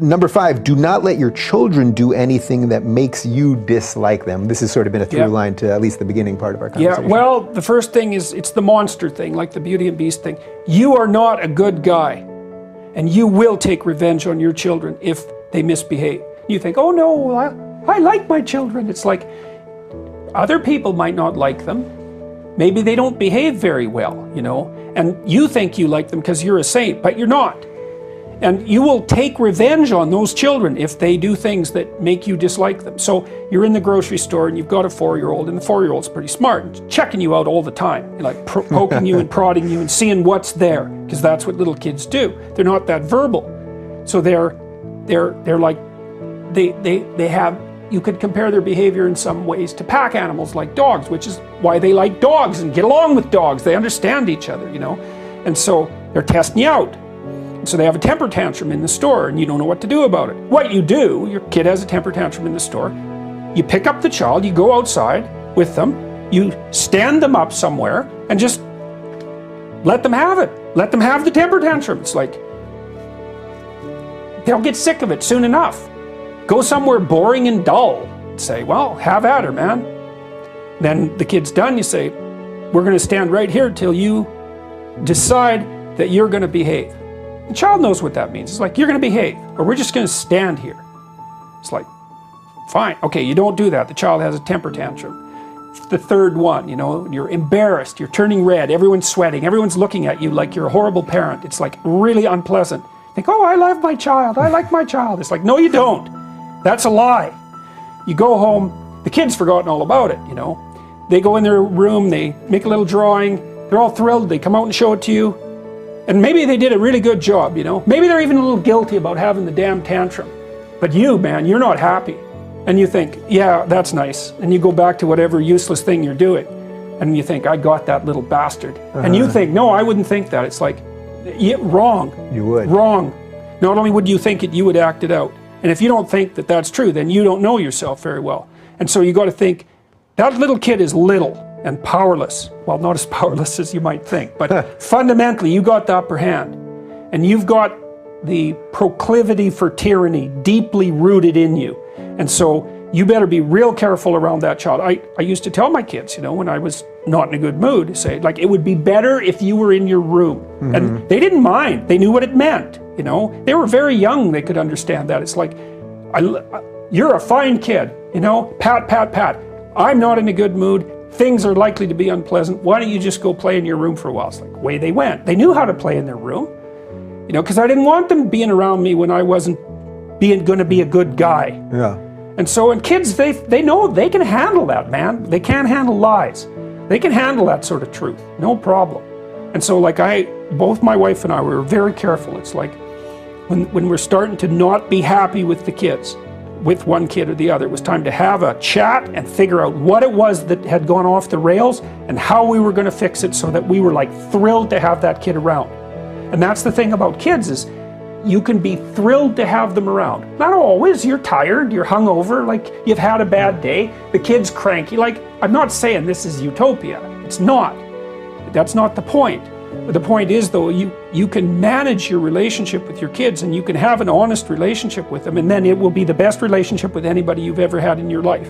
Number 5, do not let your children do anything that makes you dislike them. This has sort of been a through line to at least the beginning part of our conversation. Yeah, well, the first thing is, it's the monster thing, like the Beauty and Beast thing. You are not a good guy, and you will take revenge on your children if they misbehave. You think, oh no, I like my children. It's like, other people might not like them. Maybe they don't behave very well, you know, and you think you like them because you're a saint, but you're not. And you will take revenge on those children if they do things that make you dislike them. So you're in the grocery store and you've got a 4-year-old, and the 4-year-old's pretty smart, and checking you out all the time, like poking you and prodding you and seeing what's there, because that's what little kids do. They're not that verbal. So they're like, they have, you could compare their behavior in some ways to pack animals like dogs, which is why they like dogs and get along with dogs. They understand each other, you know, and so they're testing you out. So they have a temper tantrum in the store and you don't know what to do about it. What you do, your kid has a temper tantrum in the store, you pick up the child, you go outside with them, you stand them up somewhere and just let them have it. Let them have the temper tantrum. It's like, they'll get sick of it soon enough. Go somewhere boring and dull. Say, well, have at her, man. Then the kid's done, you say, we're gonna stand right here till you decide that you're gonna behave. The child knows what that means. It's like, you're going to behave, or we're just going to stand here. It's like, fine. Okay, you don't do that. The child has a temper tantrum. The third one, you know, you're embarrassed, you're turning red, everyone's sweating, everyone's looking at you like you're a horrible parent. It's like really unpleasant. You think, oh, I love my child, I like my child. It's like, no, you don't. That's a lie. You go home, the kid's forgotten all about it, you know. They go in their room, they make a little drawing, they're all thrilled, they come out and show it to you. And maybe they did a really good job, you know. Maybe they're even a little guilty about having the damn tantrum. But you, man, you're not happy. And you think, yeah, that's nice. And you go back to whatever useless thing you're doing. And you think, I got that little bastard. And you think, no, I wouldn't think that. It's like, yeah, wrong. You would. Wrong. Not only would you think it, you would act it out. And if you don't think that that's true, then you don't know yourself very well. And so you got to think, that little kid is little and powerless. Well, not as powerless as you might think, but fundamentally you got the upper hand, and you've got the proclivity for tyranny deeply rooted in you. And so you better be real careful around that child. I used to tell my kids, you know, when I was not in a good mood, say, like, it would be better if you were in your room. And they didn't mind. They knew what it meant, you know. They were very young, they could understand that. It's like, you're a fine kid, you know, pat, pat, pat. I'm not in a good mood. Things are likely to be unpleasant. Why don't you just go play in your room for a while? It's like, away they went. They knew how to play in their room, you know, because I didn't want them being around me when I wasn't going to be a good guy. Yeah. And so, and kids, they know they can handle that, man. They can't handle lies. They can handle that sort of truth, no problem. And so, like, both my wife and I were very careful. It's like, when we're starting to not be happy with the kids, with one kid or the other, it was time to have a chat and figure out what it was that had gone off the rails and how we were going to fix it so that we were like thrilled to have that kid around. And that's the thing about kids, is you can be thrilled to have them around. Not always. You're tired, you're hungover, like you've had a bad day, the kid's cranky. Like, I'm not saying this is utopia. It's not. That's not the point. But the point is, though, you can manage your relationship with your kids, and you can have an honest relationship with them, and then it will be the best relationship with anybody you've ever had in your life.